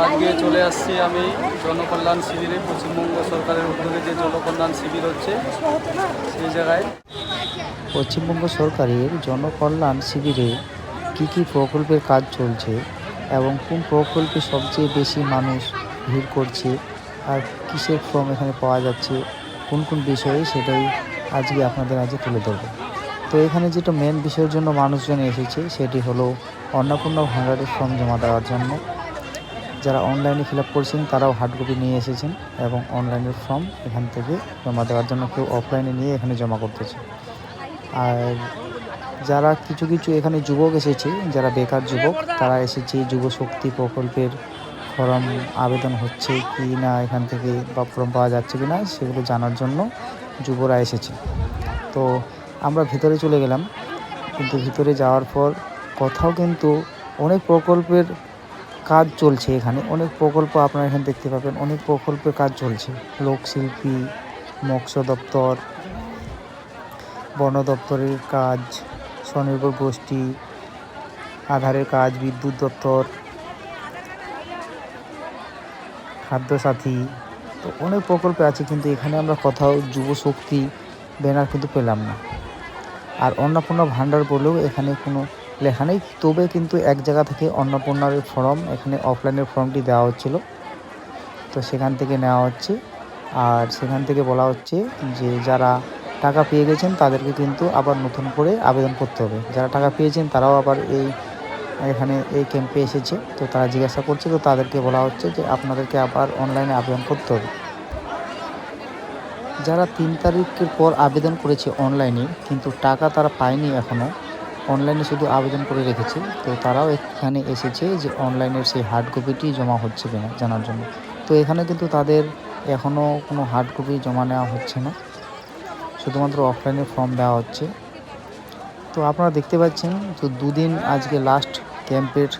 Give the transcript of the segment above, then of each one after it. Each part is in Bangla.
আজকে চলে আসছি আমি জনকল্যাণ শিবিরে, পশ্চিমবঙ্গ সরকারের উদ্যোগে যে জনকল্যাণ শিবির হচ্ছে সেই জায়গায়। পশ্চিমবঙ্গ সরকারের জনকল্যাণ শিবিরে কী কী প্রকল্পের কাজ চলছে এবং কোন প্রকল্পে সবচেয়ে বেশি মানুষ ভিড় করছে আর কিসের ফর্ম এখানে পাওয়া যাচ্ছে, কোন কোন বিষয়ে, সেটাই আজকে আপনাদের মাঝে তুলে ধরবো। তো এখানে যেটা মেন বিষয়ের জন্য মানুষজন এসেছে সেটি হলো অন্নপূর্ণা ভাণ্ডারের ফর্ম জমা দেওয়ার জন্য। যারা অনলাইনে ফিল আপ করছেন তারাও হার্ড কপি নিয়ে এসেছেন এবং অনলাইনের ফর্ম এখান থেকে জমা দেওয়ার জন্য কেউ অফলাইনে নিয়ে এখানে জমা করতেছে। আর যারা কিছু কিছু এখানে যুবক এসেছে, যারা বেকার যুবক, তারা এসেছে যুব শক্তি প্রকল্পের ফর্ম আবেদন হচ্ছে কি না এখান থেকে, বা ফর্ম পাওয়া যাচ্ছে কি না সেগুলো জানার জন্য যুবরা এসেছে। তো আমরা ভিতরে চলে গেলাম, কিন্তু ভিতরে যাওয়ার পর কোথাও কিন্তু অনেক প্রকল্পের কাজ চলছে। এখানে অনেক প্রকল্প আপনারা এখানে দেখতে পাবেন, অনেক প্রকল্পের কাজ চলছে। লোকশিল্পী, মৎস্য দপ্তর, বন দপ্তরের কাজ, স্বনির্ভর গোষ্ঠী, আধারের কাজ, বিদ্যুৎ দপ্তর, খাদ্যসাথী, তো অনেক প্রকল্পে আছে, কিন্তু এখানে আমরা কোথাও যুব শক্তি ব্যানার কিন্তু পেলাম না। আর অন্নপূর্ণা ভাণ্ডার বলেও এখানে কোনো লেখা নেই, তবে কিন্তু এক জায়গা থেকে অন্নপূর্ণার ফর্ম, এখানে অফলাইনের ফর্মটি দেওয়া হচ্ছিল, তো সেখান থেকে নেওয়া হচ্ছে। আর সেখান থেকে বলা হচ্ছে যে যারা টাকা পেয়ে গেছেন তাদেরকে কিন্তু আবার নতুন করে আবেদন করতে হবে। যারা টাকা পেয়েছেন তারাও আবার এখানে এই ক্যাম্পে এসেছে, তো তারা জিজ্ঞাসা করছে, তো তাদেরকে বলা হচ্ছে যে আপনাদেরকে আবার অনলাইনে আবেদন করতে হবে। যারা 3 তারিখের পর আবেদন করেছে অনলাইনে, কিন্তু টাকা তারা পায়নি এখনও, অনলাইনে শুধু আবেদন করে রেখেছে, তো তারাও এখানে এসেছে যে অনলাইনের সেই হার্ড কপিটি জমা হচ্ছে কিনা জানার জন্য। তো এখানে কিন্তু তাদের এখনও কোনো হার্ড কপি জমা নেওয়া হচ্ছে না, শুধুমাত্র অফলাইনে ফর্ম দেওয়া হচ্ছে। তো আপনারা দেখতে পাচ্ছেন, তো দুদিন আজকে লাস্ট ক্যাম্পের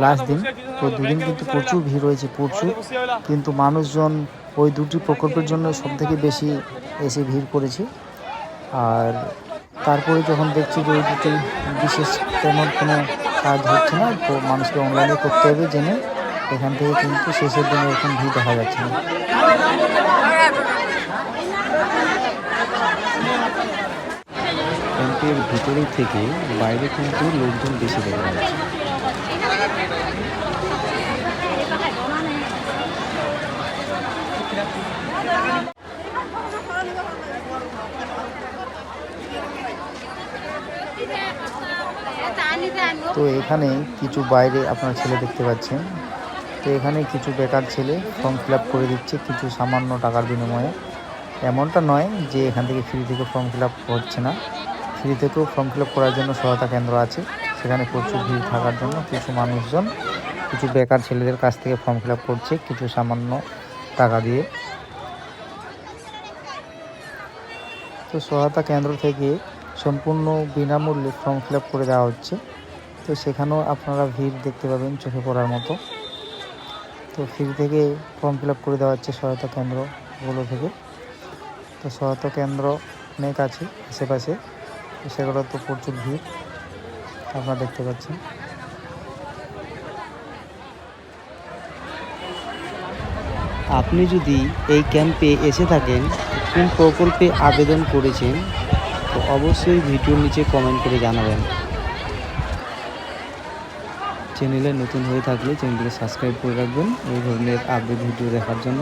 লাস্ট দিন, তো দুদিন কিন্তু প্রচুর ভিড় হয়েছে, প্রচুর। কিন্তু মানুষজন ওই দুটি প্রকল্পের জন্য সবথেকে বেশি এসে ভিড় করেছে। আর তারপরে যখন দেখছি যে ওই দুটি বিশেষ তেমন কোনো কাজ হচ্ছে না, তো মানুষকে অনলাইনে করতে হবে জেনে এখান থেকে কিন্তু শেষের দিনে এরকম ভিড় দেখা যাচ্ছে না। ক্যাম্পের ভিতরে থেকে বাইরে কিন্তু লোকজন বেশি দেখা যাচ্ছে। তো এখানে কিছু বাইরে আপনার ছেলে দেখতে পাচ্ছেন, তো এখানে কিছু বেকার ছেলে ফর্ম ফিল আপ করে দিচ্ছে কিছু সামান্য টাকার বিনিময়ে। এমনটা নয় যে এখান থেকে ফ্রি থেকে ফর্ম ফিল আপ হচ্ছে না, ফ্রি থেকেও ফর্ম ফিল আপ করার জন্য সহায়তা কেন্দ্র আছে, সেখানে প্রচুর ভিড় থাকার জন্য কিছু মানুষজন কিছু বেকার ছেলেদের কাছ থেকে ফর্ম ফিল আপ করছে কিছু সামান্য টাকা দিয়ে। তো সহায়তা কেন্দ্র থেকে সম্পূর্ণ বিনামূল্যে ফর্ম ফিল আপ করে দেওয়া হচ্ছে, তো সেখানেও আপনারা ভিড় দেখতে পাবেন চোখে পড়ার মতো। তো ফ্রি থেকে ফর্ম ফিল আপ করে দেওয়া হচ্ছে সহায়তা কেন্দ্রগুলো থেকে। তো সহায়তা কেন্দ্র অনেক আছে আশেপাশে, তো সেগুলো তো প্রচুর ভিড় আপনারা দেখতে পাচ্ছেন। আপনি যদি এই ক্যাম্পে এসে থাকেন, কোন প্রকল্পে আবেদন করেছেন, তো অবশ্যই ভিডিওর নিচে কমেন্ট করে জানাবেন। চ্যানেলে নতুন হয়ে থাকলে চ্যানেলটিকে সাবস্ক্রাইব করে রাখবেন এই ধরনের আপডেট ভিডিও দেখার জন্য।